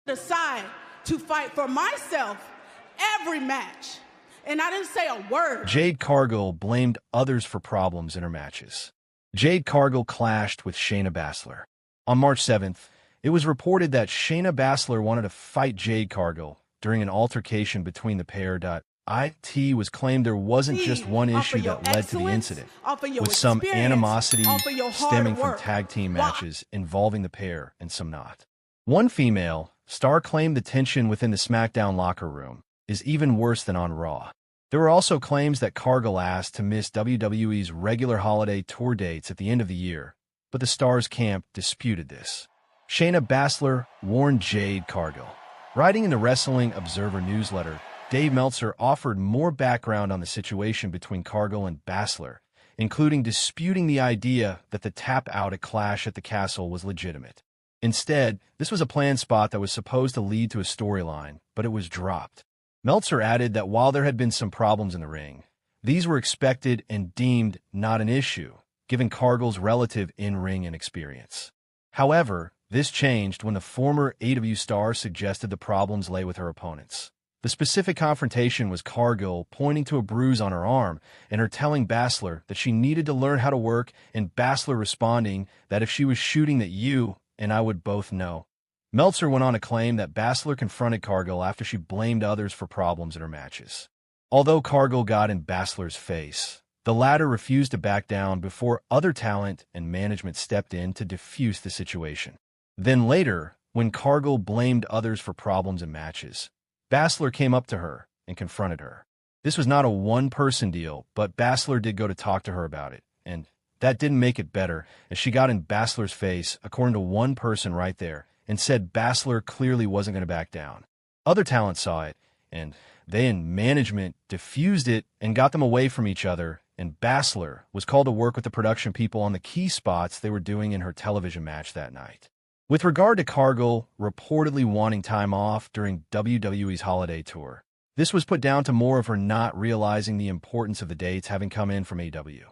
decide to fight for myself every match. And I didn't say a word. Jade Cargill blamed others for problems in her matches. Jade Cargill clashed with Shayna Baszler. On March 7th, it was reported that Shayna Baszler wanted to fight Jade Cargill during an altercation between the pair. It was claimed there wasn't just one issue that led to the incident, with some animosity stemming from tag team matches involving the pair and some not. One female star claimed the tension within the SmackDown locker room is even worse than on Raw. There were also claims that Cargill asked to miss WWE's regular holiday tour dates at the end of the year, but the Stars camp disputed this. Shayna Baszler warned Jade Cargill. Writing in the Wrestling Observer newsletter, Dave Meltzer offered more background on the situation between Cargill and Baszler, including disputing the idea that the tap-out at Clash at the Castle was legitimate. Instead, this was a planned spot that was supposed to lead to a storyline, but it was dropped. Meltzer added that while there had been some problems in the ring, these were expected and deemed not an issue, given Cargill's relative in-ring inexperience. However, this changed when the former AEW star suggested the problems lay with her opponents. The specific confrontation was Cargill pointing to a bruise on her arm and her telling Baszler that she needed to learn how to work, and Baszler responding that if she was shooting that you and I would both know. Meltzer went on to claim that Baszler confronted Cargill after she blamed others for problems in her matches. Although Cargill got in Baszler's face, the latter refused to back down before other talent and management stepped in to defuse the situation. Then later, when Cargill blamed others for problems in matches, Baszler came up to her and confronted her. This was not a one-person deal, but Baszler did go to talk to her about it, and that didn't make it better, as she got in Baszler's face, according to one person right there, and said Baszler clearly wasn't going to back down. Other talent saw it, and they in management diffused it and got them away from each other, and Baszler was called to work with the production people on the key spots they were doing in her television match that night. With regard to Cargill reportedly wanting time off during WWE's holiday tour, this was put down to more of her not realizing the importance of the dates having come in from AEW.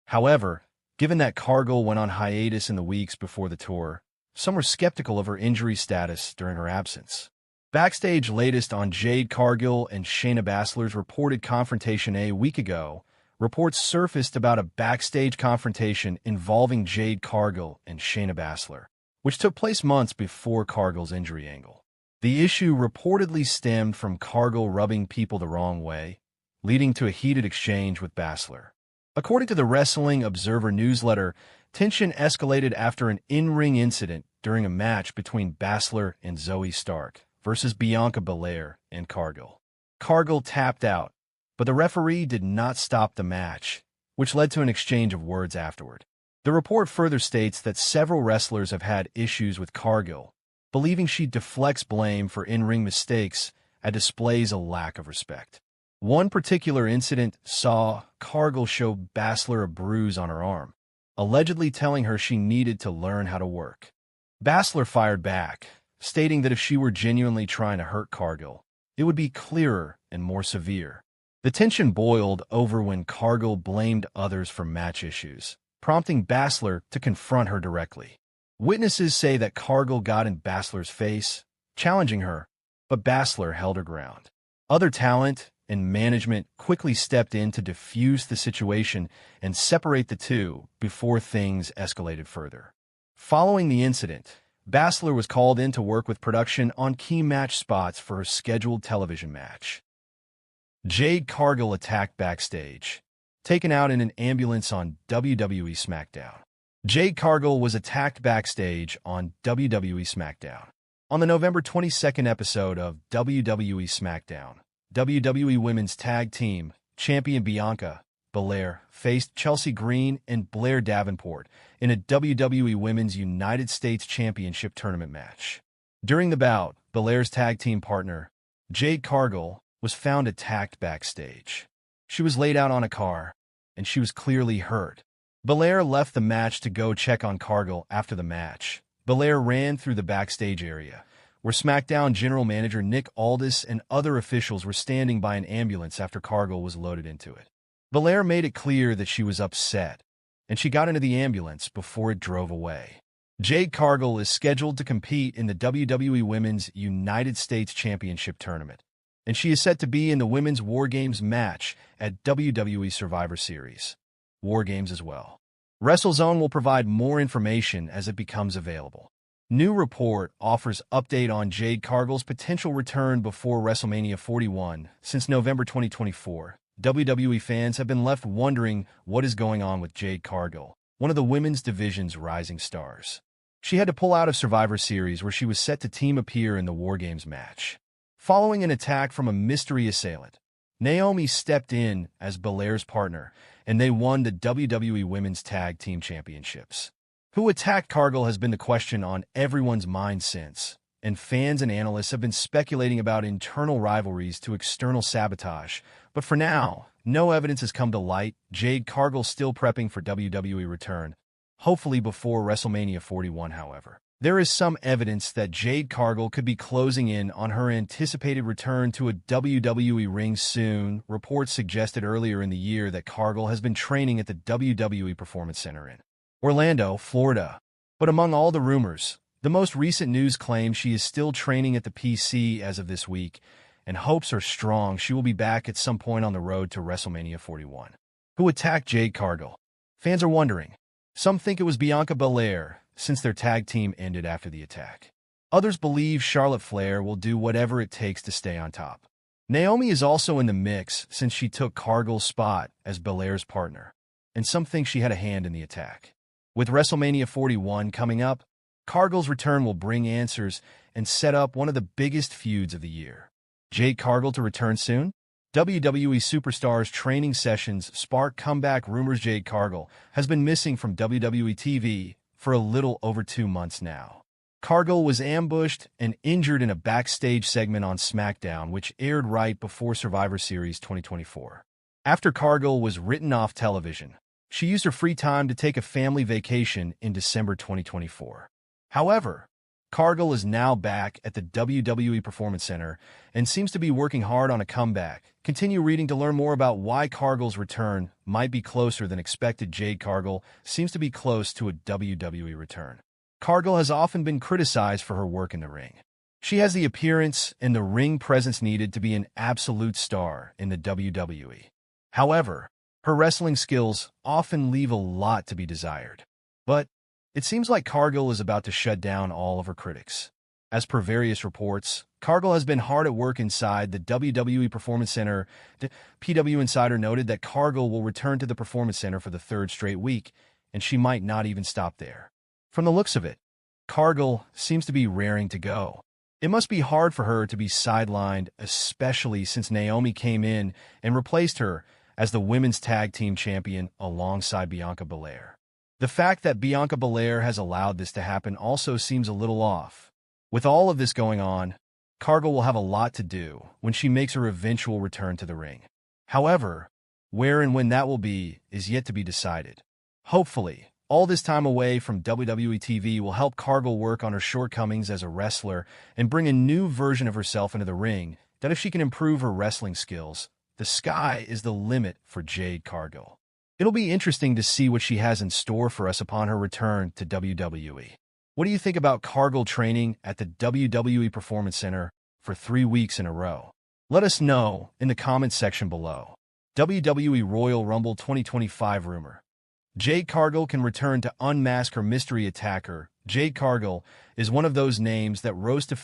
However, given that Cargill went on hiatus in the weeks before the tour, some were skeptical of her injury status during her absence. Backstage latest on Jade Cargill and Shayna Baszler's reported confrontation a week ago, reports surfaced about a backstage confrontation involving Jade Cargill and Shayna Baszler, which took place months before Cargill's injury angle. The issue reportedly stemmed from Cargill rubbing people the wrong way, leading to a heated exchange with Baszler. According to the Wrestling Observer newsletter, tension escalated after an in-ring incident during a match between Baszler and Zoe Stark versus Bianca Belair and Cargill. Cargill tapped out, but the referee did not stop the match, which led to an exchange of words afterward. The report further states that several wrestlers have had issues with Cargill, believing she deflects blame for in-ring mistakes and displays a lack of respect. One particular incident saw Cargill show Baszler a bruise on her arm, allegedly telling her she needed to learn how to work. Baszler fired back, stating that if she were genuinely trying to hurt Cargill, it would be clearer and more severe. The tension boiled over when Cargill blamed others for match issues, prompting Baszler to confront her directly. Witnesses say that Cargill got in Baszler's face, challenging her, but Baszler held her ground. Other talent and management quickly stepped in to defuse the situation and separate the two before things escalated further. Following the incident, Baszler was called in to work with production on key match spots for her scheduled television match. Jade Cargill attacked backstage, taken out in an ambulance on WWE SmackDown. Jade Cargill was attacked backstage on WWE SmackDown. On the November 22nd episode of WWE SmackDown, WWE Women's Tag Team Champion Bianca Belair faced Chelsea Green and Blair Davenport in a WWE Women's United States Championship tournament match. During the bout, Belair's tag team partner, Jade Cargill, was found attacked backstage. She was laid out on a car, and she was clearly hurt. Belair left the match to go check on Cargill after the match. Belair ran through the backstage area, where SmackDown General Manager Nick Aldis and other officials were standing by an ambulance after Cargill was loaded into it. Belair made it clear that she was upset, and she got into the ambulance before it drove away. Jade Cargill is scheduled to compete in the WWE Women's United States Championship Tournament, and she is set to be in the Women's War Games match at WWE Survivor Series War Games as well. WrestleZone will provide more information as it becomes available. New report offers update on Jade Cargill's potential return before WrestleMania 41. Since November 2024, WWE fans have been left wondering what is going on with Jade Cargill, one of the women's division's rising stars. She had to pull out of Survivor Series where she was set to team appear in the War Games match. Following an attack from a mystery assailant, Naomi stepped in as Baszler's partner, and they won the WWE Women's Tag Team Championships. Who attacked Cargill has been the question on everyone's mind since, and fans and analysts have been speculating about internal rivalries to external sabotage. But for now, no evidence has come to light. Jade Cargill still prepping for WWE return, hopefully before WrestleMania 41, however. There is some evidence that Jade Cargill could be closing in on her anticipated return to a WWE ring soon. Reports suggested earlier in the year that Cargill has been training at the WWE Performance Center in Orlando, Florida. But among all the rumors, the most recent news claims she is still training at the PC as of this week, and hopes are strong she will be back at some point on the road to WrestleMania 41. Who attacked Jade Cargill? Fans are wondering. Some think it was Bianca Belair, since their tag team ended after the attack. Others believe Charlotte Flair will do whatever it takes to stay on top. Naomi is also in the mix since she took Cargill's spot as Belair's partner, and some think she had a hand in the attack. With WrestleMania 41 coming up, Cargill's return will bring answers and set up one of the biggest feuds of the year. Jade Cargill to return soon? WWE Superstars training sessions spark comeback rumors. Jade Cargill has been missing from WWE TV for a little over 2 months now. Cargill was ambushed and injured in a backstage segment on SmackDown, which aired right before Survivor Series 2024. After Cargill was written off television, she used her free time to take a family vacation in December 2024. However, Cargill is now back at the WWE Performance Center and seems to be working hard on a comeback. Continue reading to learn more about why Cargill's return might be closer than expected. Jade Cargill seems to be close to a WWE return. Cargill has often been criticized for her work in the ring. She has the appearance and the ring presence needed to be an absolute star in the WWE. However, her wrestling skills often leave a lot to be desired. But it seems like Cargill is about to shut down all of her critics. As per various reports, Cargill has been hard at work inside the WWE Performance Center. The PW Insider noted that Cargill will return to the Performance Center for the 3rd straight week, and she might not even stop there. From the looks of it, Cargill seems to be raring to go. It must be hard for her to be sidelined, especially since Naomi came in and replaced her as the Women's Tag Team Champion alongside Bianca Belair. The fact that Bianca Belair has allowed this to happen also seems a little off. With all of this going on, Cargill will have a lot to do when she makes her eventual return to the ring. However, where and when that will be is yet to be decided. Hopefully, all this time away from WWE TV will help Cargill work on her shortcomings as a wrestler and bring a new version of herself into the ring that if she can improve her wrestling skills, the sky is the limit for Jade Cargill. It'll be interesting to see what she has in store for us upon her return to WWE. What do you think about Cargill training at the WWE Performance Center for 3 weeks in a row? Let us know in the comments section below. WWE Royal Rumble 2025 rumor. Jade Cargill can return to unmask her mystery attacker. Jade Cargill is one of those names that rose to